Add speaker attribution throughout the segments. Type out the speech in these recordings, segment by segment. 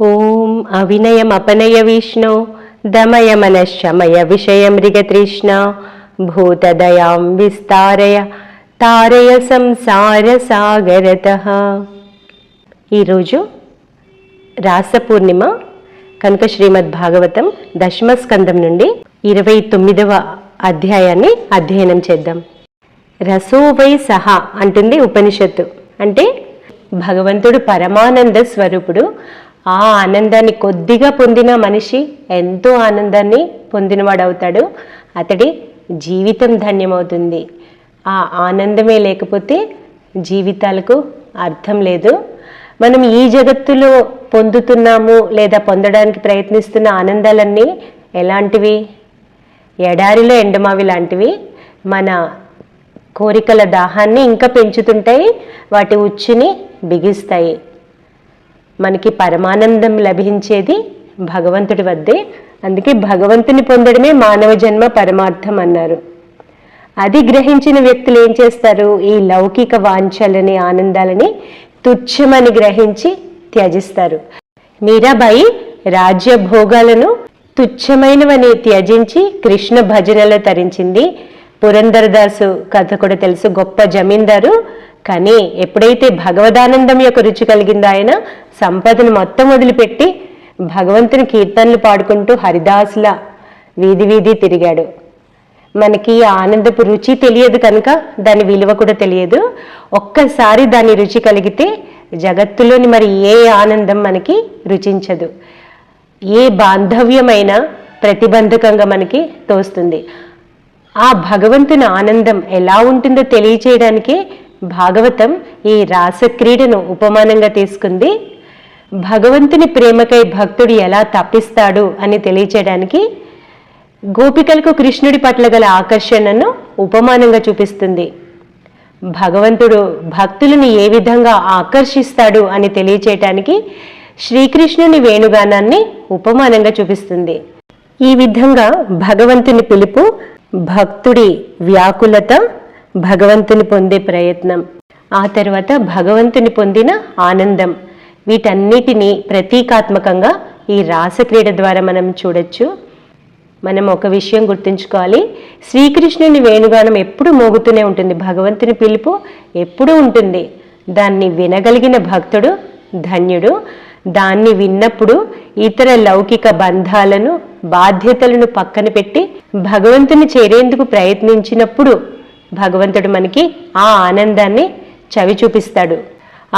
Speaker 1: ఓం అవినయమపనయ విష్ణో దమయ మనశ్శమయ విషయ మృగతృష్ణ భూతదయాం విస్తారయ తారయ సంసార సాగరతః. ఈరోజు రాసపూర్ణిమ కనుక శ్రీమద్భాగవతం దశమ స్కందం నుండి 29వ అధ్యాయాన్ని అధ్యయనం చేద్దాం. రసోవై సహా అంటుంది ఉపనిషత్తు. అంటే భగవంతుడు పరమానంద స్వరూపుడు. ఆ ఆనందాన్ని కొద్దిగా పొందిన మనిషి ఎంతో ఆనందాన్ని పొందినవాడవుతాడు. అతడి జీవితం ధన్యమవుతుంది. ఆ ఆనందమే లేకపోతే జీవితాలకు అర్థం లేదు. మనం ఈ జగత్తులో పొందుతున్నాము లేదా పొందడానికి ప్రయత్నిస్తున్న ఆనందాలన్నీ ఎలాంటివి? ఎడారిలో ఎండమావి లాంటివి. మన కోరికల దాహాన్ని ఇంకా పెంచుతుంటాయి, వాటి ఉచ్చుని బిగిస్తాయి. మనకి పరమానందం లభించేది భగవంతుడి వద్దే. అందుకే భగవంతుని పొందడమే మానవ జన్మ పరమార్థం అన్నారు. అది గ్రహించిన వ్యక్తులు ఏం చేస్తారు? ఈ లౌకిక వాంఛలని ఆనందాలని తుచ్చమని గ్రహించి త్యజిస్తారు. మీరాబాయి రాజ్య భోగాలను తుచ్చమైనవని త్యజించి కృష్ణ భజనలో తరించింది. పురంధరదాసు కథ కూడా తెలుసు, గొప్ప జమీందారు. కానీ ఎప్పుడైతే భగవదానందం యొక్క రుచి కలిగిందో ఆయన సంపదను మొత్తం వదిలిపెట్టి భగవంతుని కీర్తనలు పాడుకుంటూ హరిదాసుల వీధి వీధి తిరిగాడు. మనకి ఆనందపు రుచి తెలియదు కనుక దాని విలువ కూడా తెలియదు. ఒక్కసారి దాని రుచి కలిగితే జగత్తులోని మరి ఏ ఆనందం మనకి రుచించదు. ఏ బాంధవ్యమైనా ప్రతిబంధకంగా మనకి తోస్తుంది. ఆ భగవంతుని ఆనందం ఎలా ఉంటుందో తెలియచేయడానికి భాగవతం ఈ రాసక్రీడను ఉపమానంగా తీసుకుంది. భగవంతుని ప్రేమకై భక్తుడు ఎలా తప్పిస్తాడు అని తెలియచేయడానికి గోపికలకు కృష్ణుడి పట్ల గల ఆకర్షణను ఉపమానంగా చూపిస్తుంది. భగవంతుడు భక్తులను ఏ విధంగా ఆకర్షిస్తాడు అని తెలియచేయటానికి శ్రీకృష్ణుని వేణుగానాన్ని ఉపమానంగా చూపిస్తుంది. ఈ విధంగా భగవంతుని పిలుపు, భక్తుడి వ్యాకులత, భగవంతుని పొందే ప్రయత్నం, ఆ తర్వాత భగవంతుని పొందిన ఆనందం, వీటన్నిటినీ ప్రతీకాత్మకంగా ఈ రాసక్రీడ ద్వారా మనం చూడొచ్చు. మనం ఒక విషయం గుర్తుంచుకోవాలి, శ్రీకృష్ణుని వేణుగానం ఎప్పుడు మోగుతూనే ఉంటుంది, భగవంతుని పిలుపు ఎప్పుడూ ఉంటుంది. దాన్ని వినగలిగిన భక్తుడు ధన్యుడు. దాన్ని విన్నప్పుడు ఇతర లౌకిక బంధాలను, బాధ్యతలను పక్కన పెట్టి భగవంతుని చేరేందుకు ప్రయత్నించినప్పుడు భగవంతుడు మనకి ఆ ఆనందాన్ని చవి చూపిస్తాడు.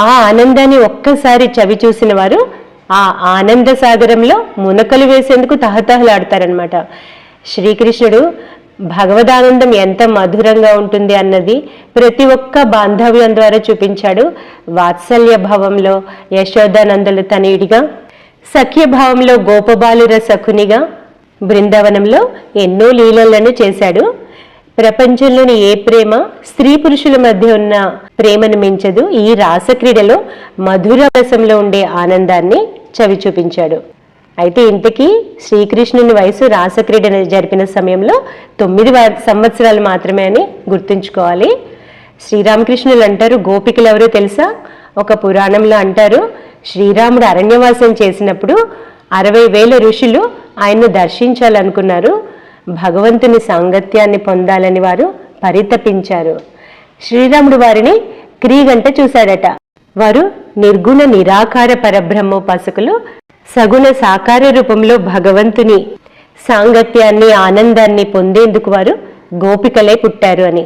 Speaker 1: ఆ ఆనందాన్ని ఒక్కసారి చవి చూసిన వారు ఆ ఆనంద సాగరంలో మునకలు వేసేందుకు తహతహలాడతారనమాట. శ్రీకృష్ణుడు భగవదానందం ఎంత మధురంగా ఉంటుంది అన్నది ప్రతి ఒక్క బాంధవ్యం ద్వారా చూపించాడు. వాత్సల్య భావంలో యశోదానందుల తనయుడిగా, సఖ్యభావంలో గోపబాలుర సఖునిగా బృందావనంలో ఎన్నో లీలలను చేశాడు. ప్రపంచంలోని ఏ ప్రేమ స్త్రీ పురుషుల మధ్య ఉన్న ప్రేమను మించదు. ఈ రాసక్రీడలో మధుర రసంలో ఉండే ఆనందాన్ని చవి చూపించాడు. అయితే ఇంతకీ శ్రీకృష్ణుని వయసు రాసక్రీడ జరిపిన సమయంలో 9 సంవత్సరాలు మాత్రమే అని గుర్తుంచుకోవాలి. శ్రీరామకృష్ణులు అంటారు, గోపికలు ఎవరో తెలుసా? ఒక పురాణంలో అంటారు, శ్రీరాముడు అరణ్యవాసం చేసినప్పుడు 60,000 ఋషులు ఆయన్ను దర్శించాలనుకున్నారు. భగవంతుని సాంగత్యాన్ని పొందాలని వారు పరితపించారు. శ్రీరాముడు వారిని క్రీగంట చూశాడట. వారు నిర్గుణ నిరాకార పరబ్రహ్మోపాసకులు. సగుణ సాకార రూపంలో భగవంతుని సాంగత్యాన్ని, ఆనందాన్ని పొందేందుకు వారు గోపికలే పుట్టారు అని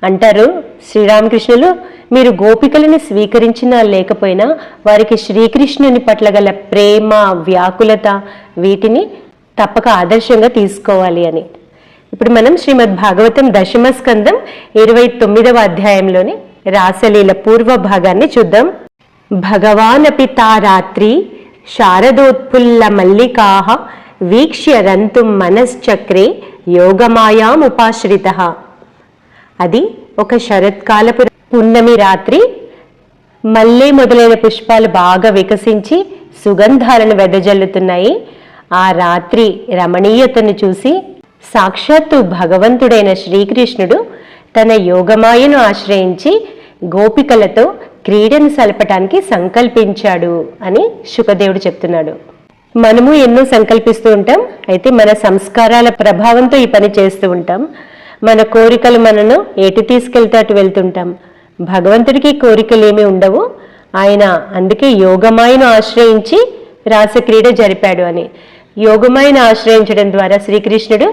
Speaker 1: అంటారు శ్రీరామకృష్ణులు. మీరు గోపికలను స్వీకరించినా లేకపోయినా వారికి శ్రీకృష్ణుని పట్ల గల ప్రేమ, వ్యాకులత, వీటిని తప్పక ఆదర్శంగా తీసుకోవాలి అని. ఇప్పుడు మనం శ్రీమద్భాగవతం దశమ స్కందం 29వ అధ్యాయంలోని రాసలీల పూర్వ భాగాన్ని చూద్దాం. భగవానపి తా రాత్రి శారదోత్ఫుల్ల మల్లికాః వీక్ష్య రంతుం మనశ్చక్రే యోగమాయాముపాశ్రితః. అది ఒక శరత్కాలపు పున్నమి రాత్రి. మల్లె మొదలైన పుష్పాలు బాగా వికసించి సుగంధాలను వెదజల్లుతున్నాయి. ఆ రాత్రి రమణీయతను చూసి సాక్షాత్తు భగవంతుడైన శ్రీకృష్ణుడు తన యోగమాయను ఆశ్రయించి గోపికలతో క్రీడను సలపటానికి సంకల్పించాడు అని శుకదేవుడు చెప్తున్నాడు. మనము ఎన్నో సంకల్పిస్తూ ఉంటాం, అయితే మన సంస్కారాల ప్రభావంతో ఈ పని చేస్తూ ఉంటాం. మన కోరికలు మనను ఎటు తీసుకెళ్తే అటు వెళ్తుంటాం. భగవంతుడికి కోరికలు ఏమీ ఉండవు. ఆయన అందుకే యోగమాయను ఆశ్రయించి రాసక్రీడ జరిపాడు అని. యోగమాయను ఆశ్రయించడం ద్వారా శ్రీకృష్ణుడు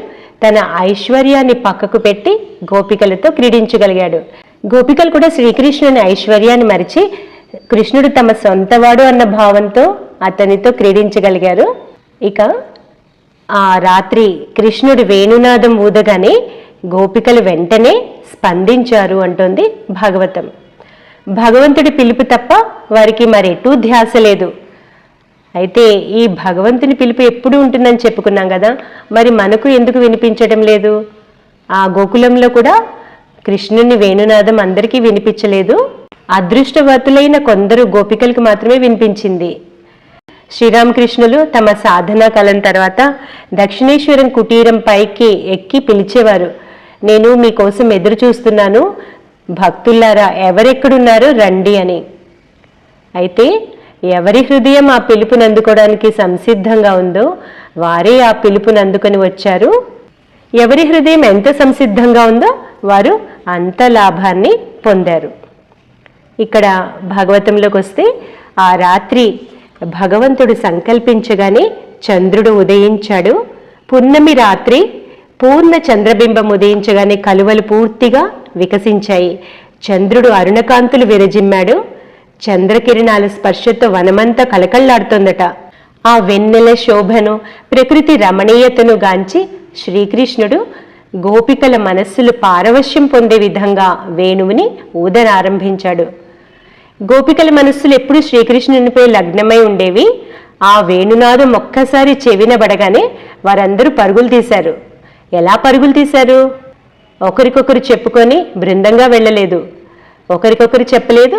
Speaker 1: తన ఐశ్వర్యాన్ని పక్కకు పెట్టి గోపికలతో క్రీడించగలిగాడు. గోపికలు కూడా శ్రీకృష్ణుని ఐశ్వర్యాన్ని మరిచి కృష్ణుడు తమ సొంతవాడు అన్న భావంతో అతనితో క్రీడించగలిగారు. ఇక ఆ రాత్రి కృష్ణుడి వేణునాదం ఊదగానే గోపికలు వెంటనే స్పందించారు అంటోంది భాగవతం. భగవంతుడి పిలుపు తప్ప వారికి మరెటూ ధ్యాస లేదు. అయితే ఈ భగవంతుని పిలుపు ఎప్పుడు ఉంటుందని చెప్పుకున్నాం కదా, మరి మనకు ఎందుకు వినిపించడం లేదు? ఆ గోకులంలో కూడా కృష్ణుని వేణునాదం అందరికీ వినిపించలేదు. అదృష్టవతులైన కొందరు గోపికలకు మాత్రమే వినిపించింది. శ్రీరామకృష్ణులు తమ సాధనా కాలం తర్వాత దక్షిణేశ్వరం కుటీరం పైకి ఎక్కి పిలిచేవారు, నేను మీకోసం ఎదురు చూస్తున్నాను, భక్తులారా ఎవరెక్కడున్నారో రండి అని. అయితే ఎవరి హృదయం ఆ పిలుపుని అందుకోవడానికి సంసిద్ధంగా ఉందో వారే ఆ పిలుపుని అందుకొని వచ్చారు. ఎవరి హృదయం ఎంత సంసిద్ధంగా ఉందో వారు అంత లాభాన్ని పొందారు. ఇక్కడ భాగవతంలోకి వస్తే ఆ రాత్రి భగవంతుడు సంకల్పించగానే చంద్రుడు ఉదయించాడు. పున్నమి రాత్రి పూర్ణ చంద్రబింబం ఉదయించగానే కలువలు పూర్తిగా వికసించాయి. చంద్రుడు అరుణకాంతులు విరజిమ్మాడు. చంద్రకిరణాల స్పర్శతో వనమంతా కలకళ్లాడుతోందట. ఆ వెన్నెల శోభను, ప్రకృతి రమణీయతను గాంచి శ్రీకృష్ణుడు గోపికల మనస్సులు పారవశ్యం పొందే విధంగా వేణువుని ఊదనారంభించాడు. గోపికల మనస్సులు ఎప్పుడు శ్రీకృష్ణునిపై లగ్నమై ఉండేవి. ఆ వేణునాదం ఒక్కసారి చెవినబడగానే వారందరూ పరుగులు తీశారు. ఎలా పరుగులు తీశారు? ఒకరికొకరు చెప్పుకొని బృందంగా వెళ్ళలేదు, ఒకరికొకరు చెప్పలేదు,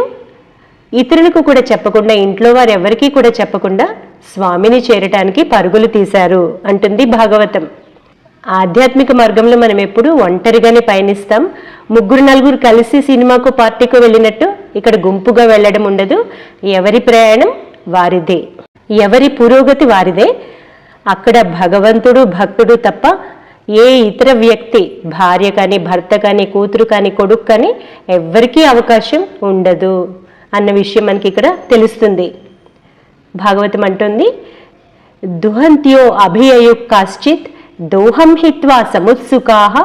Speaker 1: ఇతరులకు కూడా చెప్పకుండా, ఇంట్లో వారెవరికీ కూడా చెప్పకుండా స్వామిని చేరటానికి పరుగులు తీశారు అంటుంది భాగవతం. ఆధ్యాత్మిక మార్గంలో మనం ఎప్పుడు ఒంటరిగానే పయనిస్తాం. ముగ్గురు నలుగురు కలిసి సినిమాకు పార్టీకు వెళ్ళినట్టు ఇక్కడ గుంపుగా వెళ్ళడం ఉండదు. ఎవరి ప్రయాణం వారిదే, ఎవరి పురోగతి వారిదే. అక్కడ భగవంతుడు భక్తుడు తప్ప ఏ ఇతర వ్యక్తి, భార్య కానీ భర్త కానీ కూతురు కానీ కొడుకు కానీ ఎవ్వరికీ అవకాశం ఉండదు అన్న విషయం మనకి ఇక్కడ తెలుస్తుంది. భాగవతం అంటుంది, దుహంత్యో అభియయు కాశ్చిత్ దోహం హిత్వా సముత్సుకాః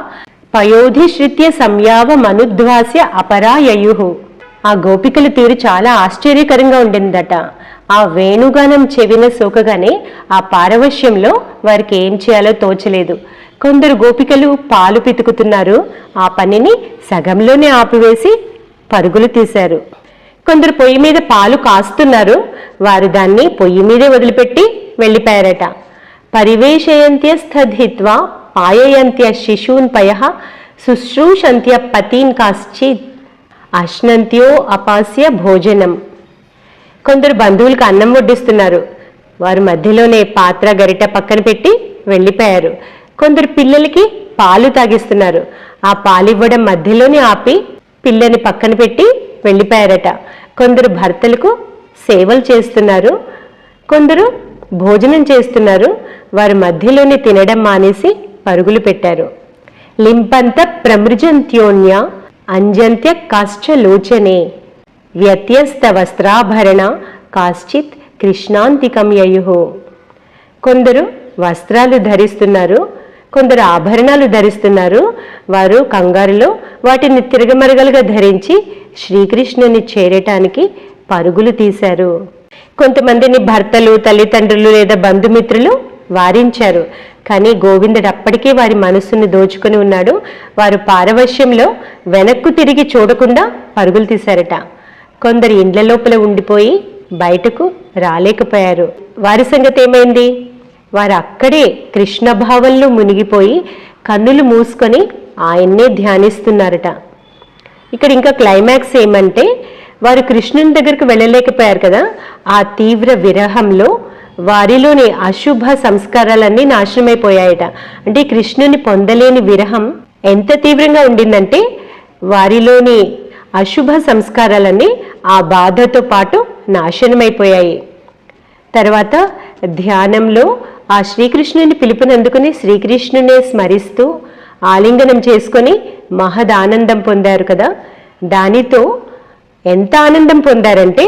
Speaker 1: పయోధిశ్రిత్య సంయావ మనుద్వాస్య అపరాయయుః. ఆ గోపికల తీరు చాలా ఆశ్చర్యకరంగా ఉండిందట. ఆ వేణుగానం చెవిన సోకగానే ఆ పారవశ్యంలో వారికి ఏం చేయాలో తోచలేదు. కొందరు గోపికలు పాలు పితుకుతున్నారు, ఆ పనిని సగంలోనే ఆపివేసి పరుగులు తీశారు. కొందరు పొయ్యి మీద పాలు కాస్తున్నారు, వారు దాన్ని పొయ్యి మీదే వదిలిపెట్టి వెళ్ళిపోయారట. పరివేశయంత్యస్థిత్వా పాయయంత్య శిశూన్ పయః శుశ్రూషంత్య పతీన్ కాశ్చిత్ అశ్నంత్యో అపాస్య భోజనం. కొందరు బంధువులకు అన్నం వడ్డిస్తున్నారు, వారు మధ్యలోనే పాత్ర గరిట పక్కన పెట్టి వెళ్ళిపోయారు. కొందరు పిల్లలకి పాలు తాగిస్తున్నారు, ఆ పాలివ్వడం మధ్యలోనే ఆపి పిల్లని పక్కన పెట్టి వెళ్ళిపోయారట. కొందరు భర్తలకు సేవలు చేస్తున్నారు, కొందరు భోజనం చేస్తున్నారు, వారు మధ్యలోనే తినడం మానేసి పరుగులు పెట్టారు. లింపంత ప్రమృజంత్యోన్య అంజంత్య కాశ్చలోచనే వ్యత్యస్త వస్త్రాభరణ కాశ్చిత్ కృష్ణాంతికం యయుః. కొందరు వస్త్రాలు ధరిస్తున్నారు, కొందరు ఆభరణాలు ధరిస్తున్నారు, వారు కంగారులో వాటిని తిరగమరగలుగా ధరించి శ్రీకృష్ణుని చేరటానికి పరుగులు తీశారు. కొంతమందిని భర్తలు, తల్లిదండ్రులు లేదా బంధుమిత్రులు వారించారు, కానీ గోవిందుడు అప్పటికే వారి మనస్సును దోచుకుని ఉన్నాడు. వారు పారవశ్యంలో వెనక్కు తిరిగి చూడకుండా పరుగులు తీశారట. కొందరు ఇండ్ల లోపల ఉండిపోయి బయటకు రాలేకపోయారు. వారి సంగతి ఏమైంది? వారు అక్కడే కృష్ణ భావంలో మునిగిపోయి కన్నులు మూసుకొని ఆయన్నే ధ్యానిస్తున్నారట. ఇక్కడ ఇంకా క్లైమాక్స్ ఏమంటే, వారు కృష్ణుని దగ్గరకు వెళ్ళలేకపోయారు కదా, ఆ తీవ్ర విరహంలో వారిలోని అశుభ సంస్కారాలన్నీ నాశనమైపోయాయట. అంటే కృష్ణుని పొందలేని విరహం ఎంత తీవ్రంగా ఉండిందంటే వారిలోని అశుభ సంస్కారాలన్నీ ఆ బాధతో పాటు నాశనమైపోయాయి. తర్వాత ధ్యానంలో ఆ శ్రీకృష్ణుని పిలుపునందుకుని శ్రీకృష్ణునే స్మరిస్తూ ఆలింగనం చేసుకొని మహదానందం పొందారు కదా. దానితో ఎంత ఆనందం పొందారంటే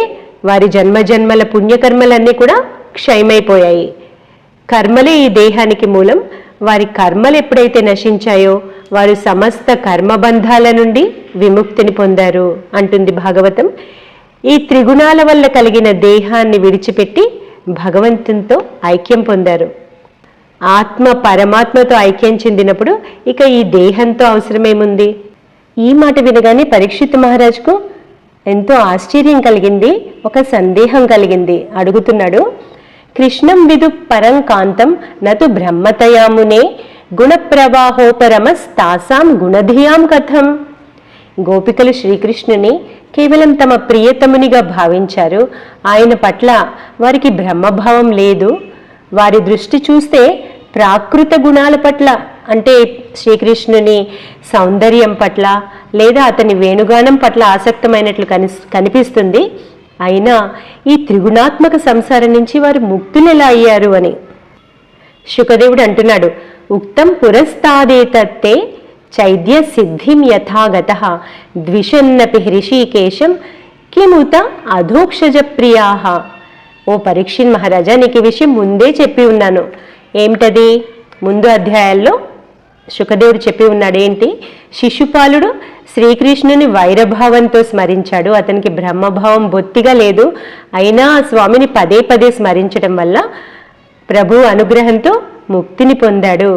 Speaker 1: వారి జన్మజన్మల పుణ్యకర్మలన్నీ కూడా క్షయమైపోయాయి. కర్మలే ఈ దేహానికి మూలం. వారి కర్మలు ఎప్పుడైతే నశించాయో వారు సమస్త కర్మబంధాల నుండి విముక్తిని పొందారు అంటుంది భాగవతం. ఈ త్రిగుణాల వల్ల కలిగిన దేహాన్ని విడిచిపెట్టి భగవంతునితో ఐక్యం పొందారు. ఆత్మ పరమాత్మతో ఐక్యం చెందినప్పుడు ఇక ఈ దేహంతో అవసరమేముంది? ఈ మాట వినగానే పరీక్షిత్ మహారాజుకు ఎంతో ఆశ్చర్యం కలిగింది, ఒక సందేహం కలిగింది. అడుగుతున్నాడు, కృష్ణం విదు పరం కాంతం నతు బ్రహ్మతయామునే గుణప్రవాహోపరమస్తాసాం గుణధియాం కథం. గోపికలు శ్రీకృష్ణుని కేవలం తమ ప్రియతమునిగా భావించారు. ఆయన పట్ల వారికి బ్రహ్మభావం లేదు. వారి దృష్టి చూస్తే ప్రాకృత గుణాల పట్ల, అంటే శ్రీకృష్ణుని సౌందర్యం పట్ల లేదా అతని వేణుగానం పట్ల ఆసక్తమైనట్లు కనిపిస్తుంది. అయినా ఈ త్రిగుణాత్మక సంసారం నుంచి వారు ముక్తులు ఎలా అయ్యారు అని శుకదేవుడు అంటున్నాడు, ఉక్తం పురస్తాదేతత్తే చైద్య సిద్ధిం యథాగత ద్విషన్నపి హృషీకేశం కిముత అధోక్షజ ప్రియాహ. ఓ పరీక్షిత్ మహారాజా, నీకు ఈ విషయం ముందే చెప్పి ఉన్నాను. ఏమిటది? ముందు అధ్యాయాల్లో శుకదేవుడు చెప్పి ఉన్నాడు. ఏంటి? శిశుపాలుడు శ్రీకృష్ణుని వైరభావంతో స్మరించాడు. అతనికి బ్రహ్మభావం బొత్తిగా లేదు. అయినా ఆ స్వామిని పదే పదే స్మరించడం వల్ల ప్రభు అనుగ్రహంతో ముక్తిని పొందాడు.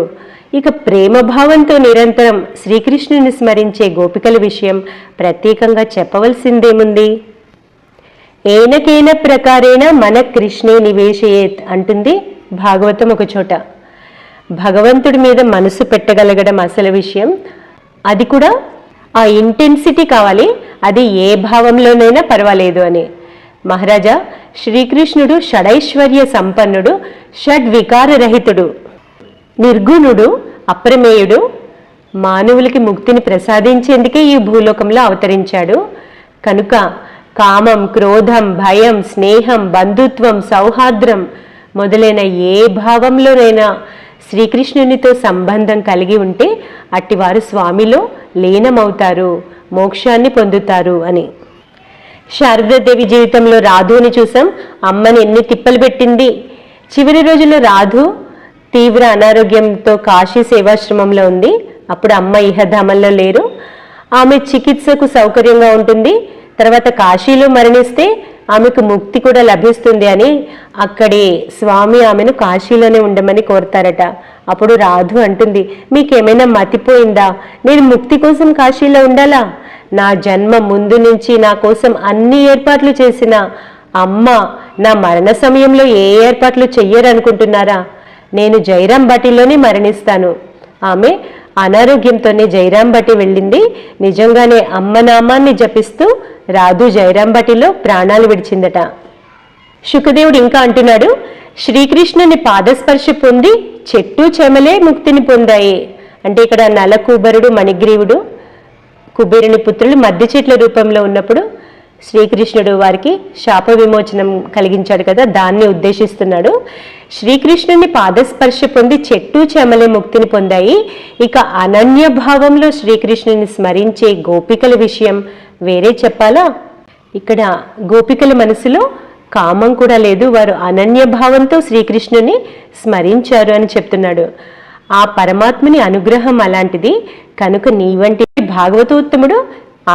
Speaker 1: ఇక ప్రేమభావంతో నిరంతరం శ్రీకృష్ణుని స్మరించే గోపికల విషయం ప్రత్యేకంగా చెప్పవలసిందేముంది? ఏనకేన ప్రకారేణ మన కృష్ణే నివేశయేత్ అంటుంది భాగవతం ఒక చోట. భగవంతుడి మీద మనసు పెట్టగలగడం అసలు విషయం. అది కూడా ఆ ఇంటెన్సిటీ కావాలి. అది ఏ భావంలోనైనా పర్వాలేదు అని. మహారాజా, శ్రీకృష్ణుడు షడైశ్వర్య సంపన్నుడు, షడ్వికార రహితుడు, నిర్గుణుడు, అప్రమేయుడు. మానవులకి ముక్తిని ప్రసాదించేందుకే ఈ భూలోకంలో అవతరించాడు. కనుక కామం, క్రోధం, భయం, స్నేహం, బంధుత్వం, సౌహార్ద్రం మొదలైన ఏ భావంలోనైనా శ్రీకృష్ణునితో సంబంధం కలిగి ఉంటే అట్టివారు స్వామిలో లీనమవుతారు, మోక్షాన్ని పొందుతారు అని. శారదాదేవి జీవితంలో రాధుని చూసాం. అమ్మని ఎన్ని తిప్పలు పెట్టింది. చివరి రోజుల్లో రాధు తీవ్ర అనారోగ్యంతో కాశీ సేవాశ్రమంలో ఉంది. అప్పుడు అమ్మ ఇహధామంలో లేరు. ఆమె చికిత్సకు సౌకర్యంగా ఉంటుంది. తర్వాత కాశీలో మరణిస్తే ఆమెకు ముక్తి కూడా లభిస్తుంది అని అక్కడి స్వామి ఆమెను కాశీలోనే ఉండమని కోరుతారట. అప్పుడు రాధు అంటుంది, మీకేమైనా మతిపోయిందా? నేను ముక్తి కోసం కాశీలో ఉండాలా? నా జన్మ ముందు నుంచి నా కోసం అన్ని ఏర్పాట్లు చేసిన అమ్మ నా మరణ సమయంలో ఏ ఏర్పాట్లు చెయ్యరనుకుంటున్నారా? నేను జైరాం బటిలోనే మరణిస్తాను. ఆమె అనారోగ్యంతోనే జైరాం బటి వెళ్ళింది. నిజంగానే అమ్మ నామాన్ని జపిస్తూ రాధు జైరాం బటిలో ప్రాణాలు విడిచిందట. శుకదేవుడు ఇంకా అంటున్నాడు, శ్రీకృష్ణుని పాదస్పర్శ పొంది చెట్టు చెమలే ముక్తిని పొందాయి. అంటే ఇక్కడ నలకూబరుడు, మణిగ్రీవుడు, కుబేరుని పుత్రులు మధ్య చెట్ల రూపంలో ఉన్నప్పుడు శ్రీకృష్ణుడు వారికి శాప విమోచనం కలిగించాడు కదా, దాన్ని ఉద్దేశిస్తున్నాడు. శ్రీకృష్ణుని పాదస్పర్శ పొంది చెట్టు చెమలే ముక్తిని పొందాయి. ఇక అనన్య భావంలో శ్రీకృష్ణుని స్మరించే గోపికల విషయం వేరే చెప్పాలా? ఇక్కడ గోపికల మనసులో కామం కూడా లేదు. వారు అనన్య భావంతో శ్రీకృష్ణుని స్మరించారు అని చెప్తున్నాడు. ఆ పరమాత్మని అనుగ్రహం అలాంటిది. కనుక నీ వంటి భాగవతోత్తముడు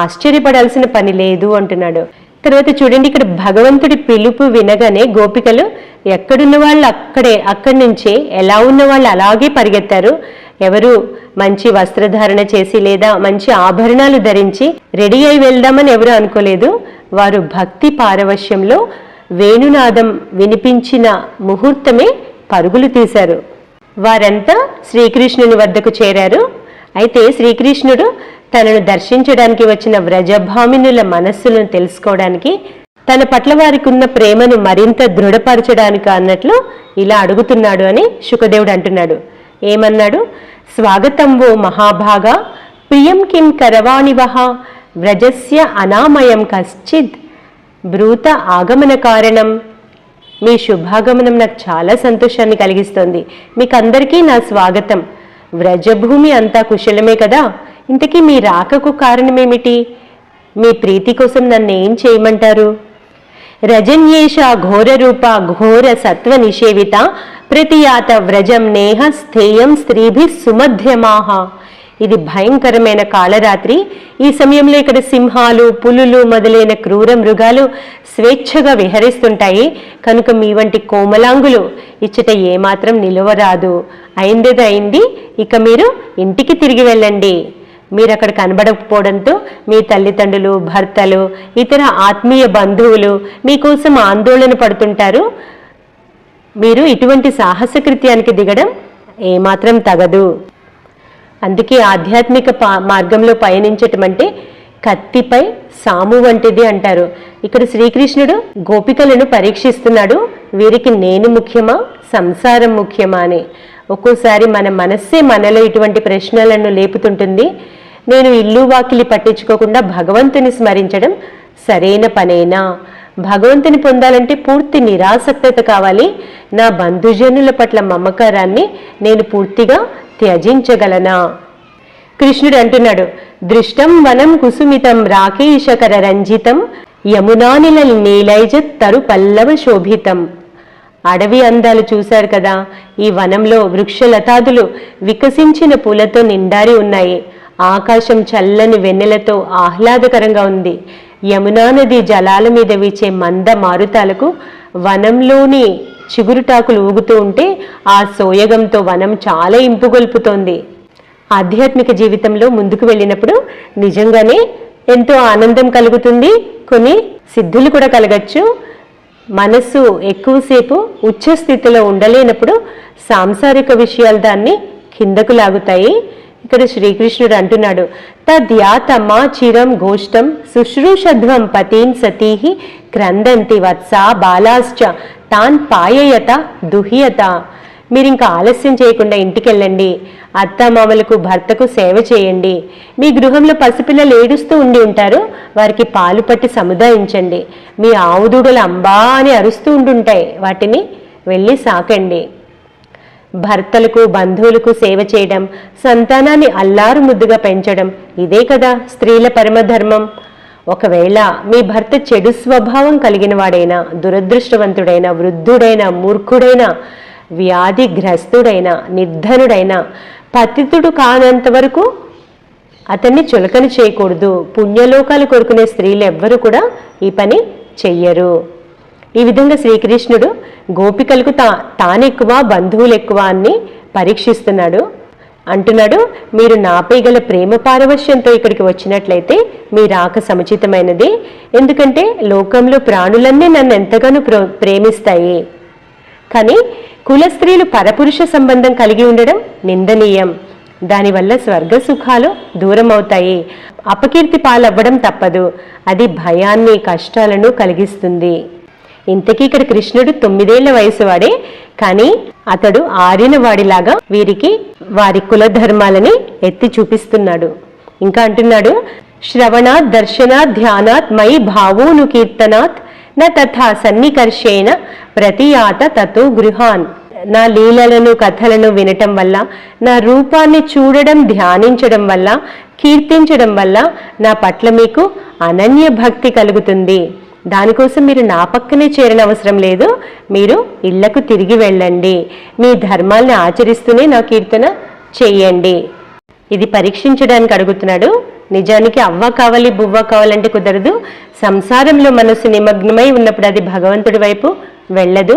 Speaker 1: ఆశ్చర్యపడాల్సిన పని లేదు అంటున్నాడు. తర్వాత చూడండి, ఇక్కడ భగవంతుడి పిలుపు వినగానే గోపికలు ఎక్కడున్న వాళ్ళు అక్కడి నుంచే, ఎలా ఉన్న వాళ్ళు అలాగే పరిగెత్తారు. ఎవరు మంచి వస్త్రధారణ చేసి లేదా మంచి ఆభరణాలు ధరించి రెడీ అయి వెళ్దామని ఎవరు అనుకోలేదు. వారు భక్తి పారవశ్యంలో వేణునాదం వినిపించిన ముహూర్తమే పరుగులు తీశారు. వారంతా శ్రీకృష్ణుని వద్దకు చేరారు. అయితే శ్రీకృష్ణుడు తనను దర్శించడానికి వచ్చిన వ్రజభామినుల మనస్సులను తెలుసుకోవడానికి, తన పట్ల వారికి ఉన్న ప్రేమను మరింత దృఢపరచడానికి అన్నట్లు ఇలా అడుగుతున్నాడు అని శుకదేవుడు అంటున్నాడు. ఏమన్నాడు? స్వాగతం వో మహాభాగా ప్రియం కిం కరవాణివహ వ్రజస్య అనామయం కశ్చిద్ బ్రూత ఆగమన కారణం. మీ శుభాగమనం నాకు చాలా సంతోషాన్ని కలిగిస్తోంది. మీకు అందరికీ నా స్వాగతం. వ్రజభూమి అంతా కుశలమే కదా, ఇంతకీ మీ రాకకు కారణమేమిటి? మీ ప్రీతి కోసం నన్ను ఏం చేయమంటారు? రజన్యేష ఘోర రూప ఘోర సత్వ నిషేవిత ప్రతియాత వ్రజం నేహ స్థేయం స్త్రీభి సుమధ్యమాహ. ఇది భయంకరమైన కాళరాత్రి. ఈ సమయంలో ఇక్కడ సింహాలు, పులులు మొదలైన క్రూర మృగాలు స్వేచ్ఛగా విహరిస్తుంటాయి. కనుక మీ వంటి కోమలాంగులు ఇచ్చట ఏమాత్రం నిలవరాదు. అయిందేదో అయింది, ఇక మీరు ఇంటికి తిరిగి వెళ్ళండి. మీరు అక్కడ కనబడకపోవడంతో మీ తల్లిదండ్రులు, భర్తలు, ఇతర ఆత్మీయ బంధువులు మీకోసం ఆందోళన పడుతుంటారు. మీరు ఇటువంటి సాహసకృత్యానికి దిగడం ఏమాత్రం తగదు. అందుకే ఆధ్యాత్మిక మార్గంలో పయనించటం అంటే కత్తిపై సాము వంటిది అంటారు. ఇక్కడ శ్రీకృష్ణుడు గోపికలను పరీక్షిస్తున్నాడు. వీరికి నేను ముఖ్యమా, సంసారం ముఖ్యమా అని. ఒక్కోసారి మన మనస్సే మనలో ఇటువంటి ప్రశ్నలను లేపుతుంటుంది. నేను ఇల్లు వాకిలి పట్టించుకోకుండా భగవంతుని స్మరించడం సరైన పనేనా? భగవంతుని పొందాలంటే పూర్తి నిరాసక్తత కావాలి. నా బంధుజనుల పట్ల మమకారాన్ని నేను పూర్తిగా త్యజించగలనా? కృష్ణుడు అంటున్నాడు, దృష్టం వనం కుసుమితం రాకేశకర రంజితం యమునానిల నీలైజ తరు పల్లవ శోభితం. అడవి అందాలు చూశారు కదా. ఈ వనంలో వృక్షలతాదులు వికసించిన పూలతో నిండారి ఉన్నాయి. ఆకాశం చల్లని వెన్నెలతో ఆహ్లాదకరంగా ఉంది. యమునా నది జలాల మీద వీచే మంద మారుతాలకు వనంలోని చిగురుటాకులు ఊగుతూ ఉంటే ఆ సోయగంతో వనం చాలా ఇంపుగొల్పుతోంది. ఆధ్యాత్మిక జీవితంలో ముందుకు వెళ్ళినప్పుడు నిజంగానే ఎంతో ఆనందం కలుగుతుంది. కొన్ని సిద్ధులు కూడా కలగచ్చు. మనసు ఎక్కువసేపు ఉచ్చస్థితిలో ఉండలేనప్పుడు సాంసారిక విషయాలు దాన్ని కిందకు లాగుతాయి. ఇక్కడ శ్రీకృష్ణుడు అంటున్నాడు, తద్యాతమా చిరం గోష్టం శుశ్రూషధ్వం పతీన్ సతీహి క్రందంతి వత్సా బాలాశ్చ తాన్ పాయయత దుహ్యత. మీరు ఇంకా ఆలస్యం చేయకుండా ఇంటికి వెళ్ళండి. అత్తామామలకు, భర్తకు సేవ చేయండి. మీ గృహంలో పసిపిల్లలు ఏడుస్తూ ఉండి ఉంటారు, వారికి పాలు పట్టి సముదాయించండి. మీ ఆవుదూడలు అంబా అని అరుస్తూ ఉండుంటాయి, వాటిని వెళ్ళి సాకండి. భర్తలకు, బంధువులకు సేవ చేయడం, సంతానాన్ని అల్లారు ముద్దుగా పెంచడం, ఇదే కదా స్త్రీల పరమధర్మం. ఒకవేళ మీ భర్త చెడు స్వభావం కలిగిన వాడైనా, దురదృష్టవంతుడైనా, వృద్ధుడైనా, మూర్ఖుడైనా, వ్యాధిగ్రస్తుడైన, నిర్ధనుడైన, పతితుడు కానంత వరకు అతన్ని చులకన చేయకూడదు. పుణ్యలోకాలు కోరుకునే స్త్రీలు ఎవ్వరూ కూడా ఈ పని చెయ్యరు. ఈ విధంగా శ్రీకృష్ణుడు గోపికలకు తానెక్కువ, బంధువులు ఎక్కువ అని పరీక్షిస్తున్నాడు. అంటున్నాడు, మీరు నాపై గల ప్రేమ పారవశ్యంతో ఇక్కడికి వచ్చినట్లయితే మీ రాక సముచితమైనది. ఎందుకంటే లోకంలో ప్రాణులన్నీ నన్ను ఎంతగానో ప్రేమిస్తాయి. కానీ కుల స్త్రీలు పరపురుష సంబంధం కలిగి ఉండడం నిందనీయం. దానివల్ల స్వర్గ సుఖాలు దూరం అవుతాయి. అపకీర్తి పాలవ్వడం తప్పదు. అది భయాన్ని, కష్టాలను కలిగిస్తుంది. ఇంతకీ ఇక్కడ కృష్ణుడు 9 ఏళ్ల వయసు వాడే, కానీ అతడు ఆరిన వాడిలాగా వీరికి వారి కుల ధర్మాలని ఎత్తి చూపిస్తున్నాడు. ఇంకా అంటున్నాడు, శ్రవణాత్ దర్శనాత్ ధ్యానాత్ మయి భావోను కీర్తనాత్ న తథా సన్నికర్షేణ ప్రతియాత తతో గృహాన్. నా లీలలను, కథలను వినటం వల్ల, నా రూపాన్ని చూడడం, ధ్యానించడం వల్ల, కీర్తించడం వల్ల నా పట్ల మీకు అనన్య భక్తి కలుగుతుంది. దానికోసం మీరు నా పక్కనే చేరనవసరం లేదు. మీరు ఇళ్లకు తిరిగి వెళ్ళండి. మీ ధర్మాల్ని ఆచరిస్తూనే నా కీర్తన చెయ్యండి. ఇది పరీక్షించడానికి అడుగుతున్నాడు. నిజానికి అవ్వ కావాలి, బువ్వ కావాలంటే కుదరదు. సంసారంలో మనసు నిమగ్నమై ఉన్నప్పుడు అది భగవంతుడి వైపు వెళ్ళదు.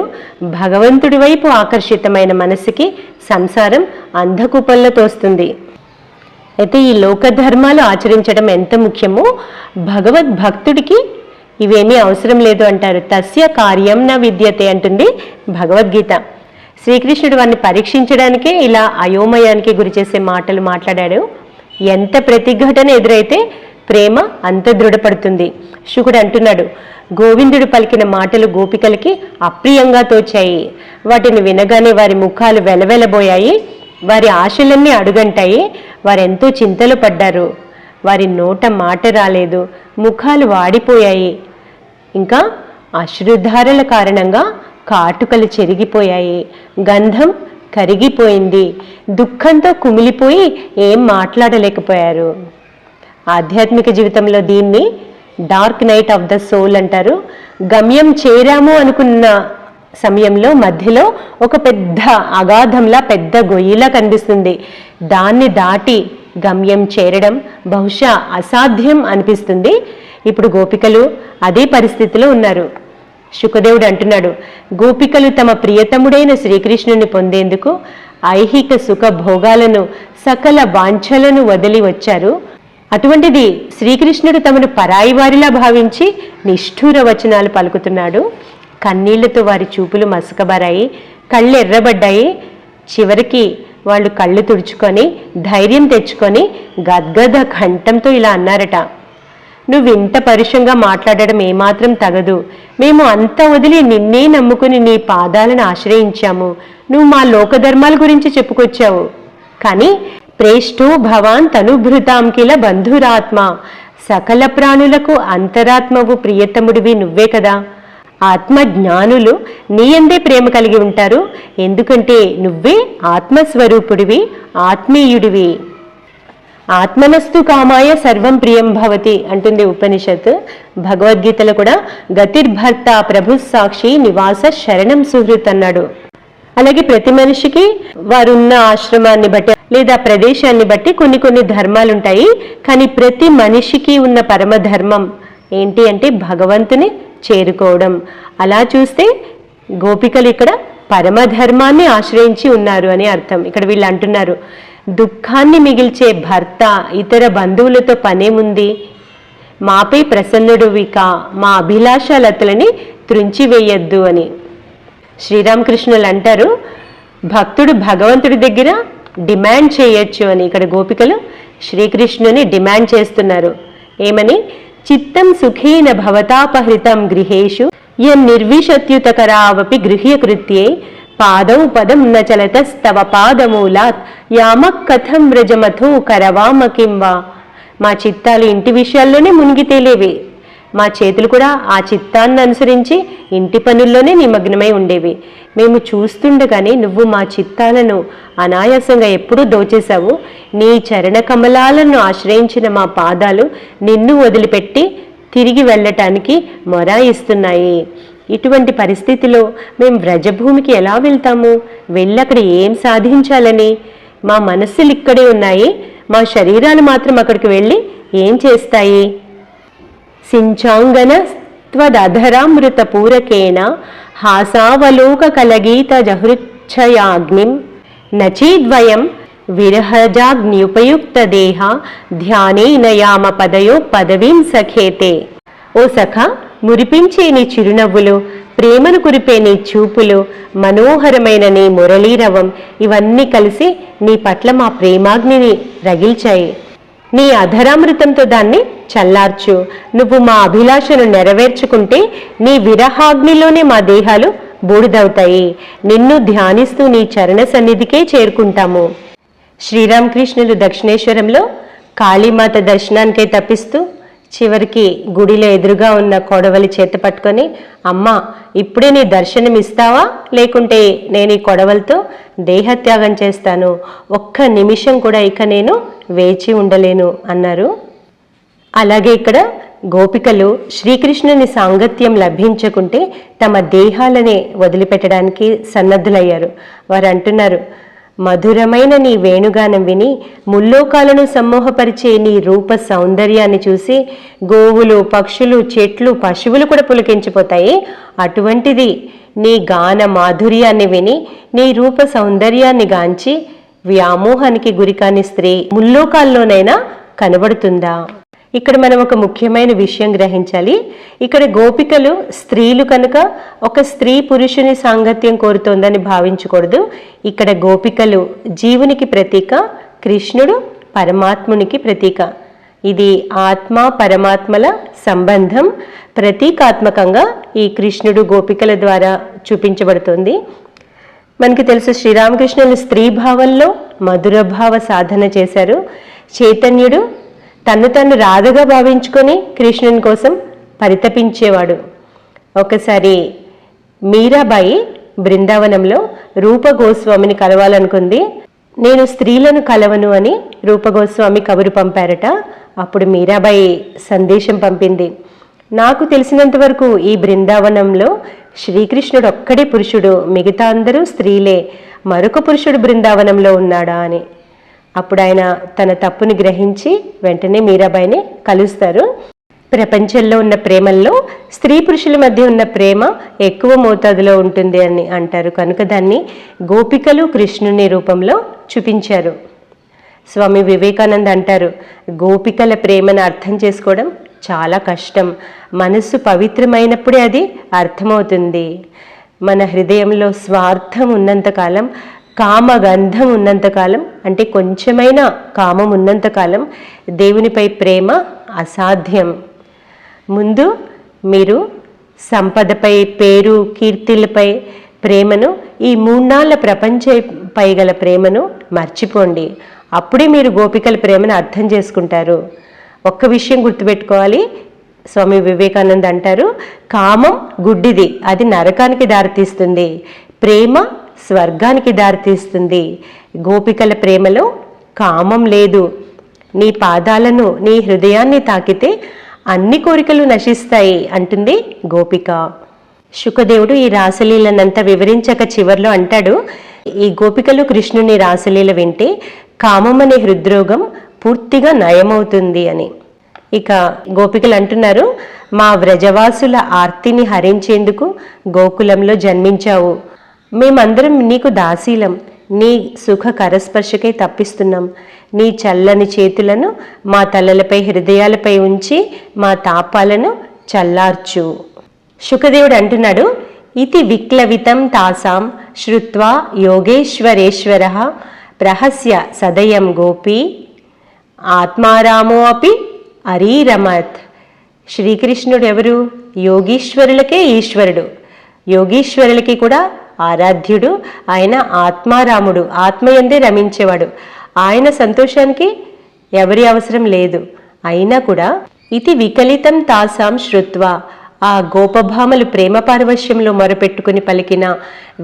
Speaker 1: భగవంతుడి వైపు ఆకర్షితమైన మనసుకి సంసారం అంధకూపంలో తోస్తుంది. అయితే ఈ లోక ధర్మాలు ఆచరించడం ఎంత ముఖ్యమో భగవద్భక్తుడికి ఇవేమీ అవసరం లేదు అంటారు. తస్య కార్యం న విద్యతే అంటుంది భగవద్గీత. శ్రీకృష్ణుడు వారిని పరీక్షించడానికే ఇలా అయోమయానికి గురి చేసే మాటలు మాట్లాడాడు. ఎంత ప్రతిఘటన ఎదురైతే ప్రేమ అంత దృఢపడుతుంది. శుకుడు అంటున్నాడు, గోవిందుడు పలికిన మాటలు గోపికలకి అప్రియంగా తోచాయి. వాటిని వినగానే వారి ముఖాలు వెలవెలబోయాయి. వారి ఆశలన్నీ అడుగంటాయి. వారెంతో చింతలు పడ్డారు. వారి నోట మాట రాలేదు, ముఖాలు వాడిపోయాయి, ఇంకా అశ్రుధారల కారణంగా కాటుకలు చెరిగిపోయాయి, గంధం కరిగిపోయింది, దుఃఖంతో కుమిలిపోయి ఏం మాట్లాడలేకపోయారు. ఆధ్యాత్మిక జీవితంలో దీన్ని dark night of the soul అంటారు. గమ్యం చేరాము అనుకున్న సమయంలో మధ్యలో ఒక పెద్ద అగాధంలా, పెద్ద గొయ్యిలా కనిపిస్తుంది. దాన్ని దాటి గమ్యం చేరడం బహుశా అసాధ్యం అనిపిస్తుంది. ఇప్పుడు గోపికలు అదే పరిస్థితిలో ఉన్నారు. శుకదేవుడు అంటున్నాడు, గోపికలు తమ ప్రియతముడైన శ్రీకృష్ణుని పొందేందుకు ఐహిక సుఖ భోగాలను, సకల వాంఛలను వదిలి వచ్చారు. అటువంటిది శ్రీకృష్ణుడు తమను పరాయి వారిలా భావించి నిష్ఠూర వచనాలు పలుకుతున్నాడు. కన్నీళ్లతో వారి చూపులు మసకబారాయి, కళ్ళు ఎర్రబడ్డాయి. చివరికి వాళ్ళు కళ్ళు తుడుచుకొని ధైర్యం తెచ్చుకొని గద్గద కంఠంతో ఇలా అన్నారట, నువ్వింత పరుషంగా మాట్లాడడం ఏమాత్రం తగదు. మేము అంతా వదిలి నిన్నే నమ్ముకుని నీ పాదాలను ఆశ్రయించాము. నువ్వు మా లోకధర్మాల గురించి చెప్పుకొచ్చావు, కానీ ప్రేష్టో భవాన్ తనుభృతాం కిల బంధురాత్మ, సకల ప్రాణులకు అంతరాత్మవు ప్రియతముడివి నువ్వే కదా. ఆత్మజ్ఞానులు నీ అందే ప్రేమ కలిగి ఉంటారు, ఎందుకంటే నువ్వే ఆత్మస్వరూపుడివి, ఆత్మీయుడివి. ఆత్మనస్తు కామాయ సర్వం ప్రియం భవతి అంటుంది ఉపనిషత్. భగవద్గీతలో కూడా గతిర్భర్త ప్రభు సాక్షి నివాస శరణం సుహృత్ అన్నాడు. అలాగే ప్రతి మనిషికి వారున్న ఆశ్రమాన్ని బట్టి లేదా ప్రదేశాన్ని బట్టి కొన్ని కొన్ని ధర్మాలు ఉంటాయి. కానీ ప్రతి మనిషికి ఉన్న పరమధర్మం ఏంటి అంటే భగవంతుని చేరుకోవడం. అలా చూస్తే గోపికలు ఇక్కడ పరమధర్మాన్ని ఆశ్రయించి ఉన్నారు అని అర్థం. ఇక్కడ వీళ్ళు అంటున్నారు, దుఃఖాన్ని మిగిల్చే భర్త ఇతర బంధువులతో పనేముంది, మాపై ప్రసన్నుడువిక, మా అభిలాషాలతలని త్రుంచివేయద్దు అని. శ్రీరామకృష్ణులు అంటారు, భక్తుడు భగవంతుడి దగ్గర డిమాండ్ చేయొచ్చు అని. ఇక్కడ గోపికలు శ్రీకృష్ణుని డిమాండ్ చేస్తున్నారు. ఏమని? చిత్తం సుఖేన భవతాపహృతం గృహేషు యన్నిర్విశత్యుతకరావపి గృహ్యకృత్యే పాదౌ పదం న చలతస్తవ పాదమూలాత్ యామక్ కథం వ్రజమథో కరవామ కింవా. మా చిత్తాలు ఇంటి విషయాల్లోనే మునిగి తేలేవి, మా చేతులు కూడా ఆ చిత్తాన్ని అనుసరించి ఇంటి పనుల్లోనే నిమగ్నమై ఉండేవి. మేము చూస్తుండగానే నువ్వు మా చిత్తాలను అనాయాసంగా ఎప్పుడూ దోచేశావు. నీ చరణ కమలాలను ఆశ్రయించిన మా పాదాలు నిన్ను వదిలిపెట్టి తిరిగి వెళ్ళటానికి మొరాయిస్తున్నాయి. ఇటువంటి పరిస్థితిలో మేము వ్రజభూమికి ఎలా వెళ్తాము? వెళ్ళక్కడ ఏం సాధించాలని? మా మనస్సులు ఇక్కడే ఉన్నాయి, మా శరీరాలు మాత్రం అక్కడికి వెళ్ళి ఏం చేస్తాయి? సించాంగన త్వదధరామృత పూరకేణ హాసావలోక కలగీత జహృచ్ఛయాగ్నిం నచీద్వయం విరహజాగ్నియుపయుక్త దేహ ధ్యానేన యామ పదయో పదవీం సఖేతే. ఓ సఖ, మురిపించే నీ చిరునవ్వులు, ప్రేమను కురిపే నీ చూపులు, మనోహరమైన నీ మురళీరవం ఇవన్నీ కలిసి నీ పట్ల మా ప్రేమాగ్నిని రగిల్చాయి. నీ అధరామృతంతో దాన్ని చల్లార్చు. నువ్వు మా అభిలాషను నెరవేర్చుకుంటే నీ విరహాగ్నిలోనే మా దేహాలు బూడిదవుతాయి. నిన్ను ధ్యానిస్తూ నీ చరణ సన్నిధికే చేరుకుంటాము. శ్రీరామకృష్ణులు దక్షిణేశ్వరంలో కాళీమాత దర్శనానికై తప్పిస్తూ చివరికి గుడిలో ఎదురుగా ఉన్న కొడవలి చేత పట్టుకొని, అమ్మా ఇప్పుడే నీ దర్శనం ఇస్తావా, లేకుంటే నేను ఈ కొడవలతో దేహత్యాగం చేస్తాను, ఒక్క నిమిషం కూడా ఇక నేను వేచి ఉండలేను అన్నారు. అలాగే ఇక్కడ గోపికలు శ్రీకృష్ణుని సాంగత్యం లభించకుంటే తమ దేహాలనే వదిలిపెట్టడానికి సన్నద్ధులయ్యారు. వారు అంటున్నారు, మధురమైన నీ వేణుగానం విని ముల్లోకాలను సమ్మోహపరిచే నీ రూప సౌందర్యాన్ని చూసి గోవులు, పక్షులు, చెట్లు, పశువులు కూడా పులకించిపోతాయి. అటువంటిది నీ గాన మాధుర్యాన్ని విని నీ రూప సౌందర్యాన్ని గాంచి వ్యామోహానికి గురికాని స్త్రీ ముల్లోకాల్లోనైనా కనబడుతుందా? ఇక్కడ మనం ఒక ముఖ్యమైన విషయం గ్రహించాలి. ఇక్కడ గోపికలు స్త్రీలు కనుక ఒక స్త్రీ పురుషుని సాంగత్యం కోరుతోందని భావించకూడదు. ఇక్కడ గోపికలు జీవునికి ప్రతీక, కృష్ణుడు పరమాత్మునికి ప్రతీక. ఇది ఆత్మ పరమాత్మల సంబంధం ప్రతీకాత్మకంగా ఈ కృష్ణుడు గోపికల ద్వారా చూపించబడుతుంది. మనకి తెలుసు, శ్రీరామకృష్ణులు స్త్రీ భావంలో మధురభావ సాధన చేశారు. చైతన్యుడు తను రాధగా భావించుకొని కృష్ణుని కోసం పరితపించేవాడు. ఒకసారి మీరాబాయి బృందావనంలో రూపగోస్వామిని కలవాలనుకుంది. నేను స్త్రీలను కలవను అని రూపగోస్వామి కబురు పంపారట. అప్పుడు మీరాబాయి సందేశం పంపింది, నాకు తెలిసినంత వరకు ఈ బృందావనంలో శ్రీకృష్ణుడు ఒక్కడే పురుషుడు, మిగతా అందరూ స్త్రీలే, మరొక పురుషుడు బృందావనంలో ఉన్నాడా అని. అప్పుడు ఆయన తన తప్పుని గ్రహించి వెంటనే మీరాబాయిని కలుస్తారు. ప్రపంచంలో ఉన్న ప్రేమల్లో స్త్రీ పురుషుల మధ్య ఉన్న ప్రేమ ఎక్కువ మోతాదులో ఉంటుంది అని అంటారు. కనుక దాన్ని గోపికలు కృష్ణుని రూపంలో చూపించారు. స్వామి వివేకానంద అంటారు, గోపికల ప్రేమను అర్థం చేసుకోవడం చాలా కష్టం. మనస్సు పవిత్రమైనప్పుడే అది అర్థమవుతుంది. మన హృదయంలో స్వార్థం ఉన్నంతకాలం, కామగంధం ఉన్నంతకాలం, అంటే కొంచెమైనా కామం ఉన్నంతకాలం దేవునిపై ప్రేమ అసాధ్యం. ముందు మీరు సంపదపై, పేరు, కీర్తిలపై ప్రేమను, ఈ 3 ప్రపంచంపై గల ప్రేమను మర్చిపోండి. అప్పుడే మీరు గోపికల ప్రేమను అర్థం చేసుకుంటారు. ఒక్క విషయం గుర్తుపెట్టుకోవాలి, స్వామి వివేకానంద అంటారు, కామం గుడ్డిది, అది నరకానికి దారితీస్తుంది. ప్రేమ స్వర్గానికి దారితీస్తుంది. గోపికల ప్రేమలో కామం లేదు. నీ పాదాలను, నీ హృదయాన్ని తాకితే అన్ని కోరికలు నశిస్తాయి అంటుంది గోపిక. శుకదేవుడు ఈ రాసలీలనంతా వివరించక చివర్లో అంటాడు, ఈ గోపికలు కృష్ణుని రాసలీల వింటే కామం అనే హృద్రోగం పూర్తిగా నయమవుతుంది అని. ఇక గోపికలు అంటున్నారు, మా వ్రజవాసుల ఆర్తిని హరించేందుకు గోకులంలో జన్మించావు. మేమందరం నీకు దాసీలం, నీ సుఖ కరస్పర్శకై తప్పిస్తున్నాం. నీ చల్లని చేతులను మా తలలపై, హృదయాలపై ఉంచి మా తాపాలను చల్లార్చు. శుకదేవుడు అంటున్నాడు, ఇతి విక్లవితం తాసాం శ్రుత్వా యోగేశ్వరేశ్వరః ప్రహస్య సదయం గోపీ ఆత్మారామో అపి అరీరమత్. శ్రీకృష్ణుడు ఎవరు? యోగీశ్వరులకే ఈశ్వరుడు, యోగీశ్వరులకి కూడా ఆరాధ్యుడు. ఆయన ఆత్మారాముడు, ఆత్మయందే రమించేవాడు. ఆయన సంతోషానికి ఎవరి అవసరం లేదు. అయినా కూడా ఇది వికలితం తాసాం శ్రుత్వా, ఆ గోపభామలు ప్రేమ పారవశ్యంలో మొరపెట్టుకుని పలికిన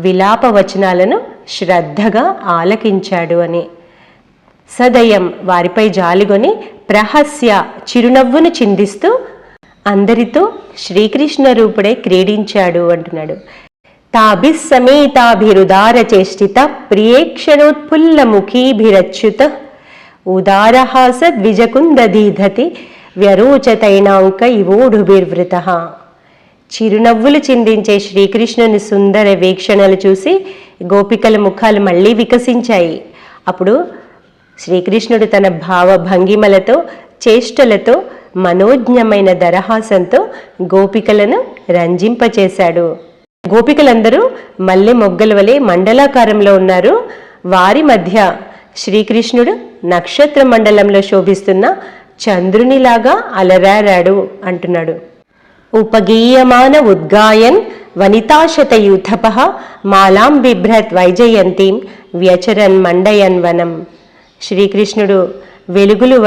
Speaker 1: విలాప వచనాలను శ్రద్ధగా ఆలకించాడు అని. సదయం వారిపై జాలిగొని, ప్రహస్య చిరునవ్వును చిందిస్తూ అందరితో శ్రీకృష్ణ రూపుడై క్రీడించాడు అంటున్నాడు. తాభిస్సమేతాభిరుదార చేష్టిత ప్రియేక్షణోత్ఫుల్లముఖీభిరచ్యుత ఉదారహాస ద్విజకుందధీధతి వ్యరోచతైనాంక ఇవోఢుభిర్వృత. చిరునవ్వులు చిందించే శ్రీకృష్ణుని సుందర వీక్షణలు చూసి గోపికల ముఖాలు మళ్ళీ వికసించాయి. అప్పుడు శ్రీకృష్ణుడు తన భావ భంగిమలతో, చేష్టలతో, మనోజ్ఞమైన దరహాసంతో గోపికలను రంజింపచేశాడు. గోపికలందరూ మల్లె మొగ్గల వలె మండలాకారంలో ఉన్నారు. వారి మధ్య శ్రీకృష్ణుడు నక్షత్ర మండలంలో శోభిస్తున్న చంద్రునిలాగా అలరారాడు అంటున్నాడు. ఉపగీయమాన ఉద్గాయన్ వనితాశతయూథపః మాలాం బిభ్రత్ వైజయంతీం వ్యచరన్ మండయన్ వనం. శ్రీకృష్ణుడు వెలుగులు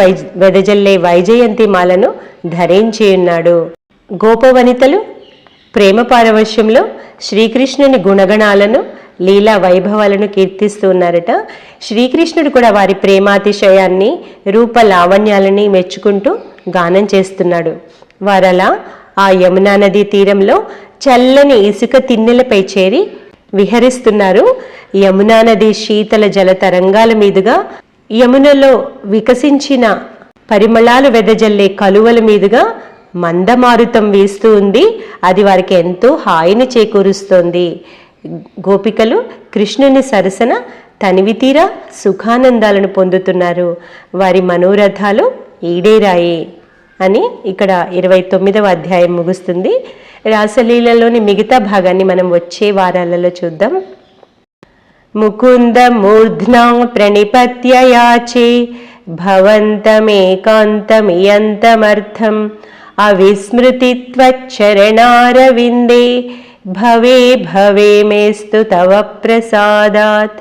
Speaker 1: వెదజల్లే వైజయంతి మాలను ధరించి ఉన్నాడు. గోపవనితలు ప్రేమ పారవశ్యంలో శ్రీకృష్ణుని గుణగణాలను, లీలా వైభవాలను కీర్తిస్తూ ఉన్నారట. శ్రీకృష్ణుడు కూడా వారి ప్రేమాతిశయాన్ని, రూప లావణ్యాలని మెచ్చుకుంటూ గానం చేస్తున్నాడు. వారలా ఆ యమునా నదీ తీరంలో చల్లని ఇసుక తిన్నెలపై చేరి విహరిస్తున్నారు. యమునా నది శీతల జల తరంగాల మీదుగా, యమునలో వికసించిన పరిమళాలు వెదజల్లే కలువల మీదుగా మందమారుతం వీస్తూ ఉంది. అది వారికి ఎంతో హాయిని చేకూరుస్తోంది. గోపికలు కృష్ణుని సరసన తనివితీరా సుఖానందాలను పొందుతున్నారు. వారి మనోరథాలు ఈడేరాయి అని ఇక్కడ 29వ అధ్యాయం ముగుస్తుంది. రాసలీలలోని మిగతా భాగాన్ని మనం వచ్చే వారాలలో చూద్దాం. ముకుంద మూర్ధ్నా ప్రణిపత్య యాచే భవంతమేకాంతమియంతమర్థం అవిస్మృతి త్వచ్చరణారవిందే భవే భవే మేస్తు తవ ప్రసాదాత్.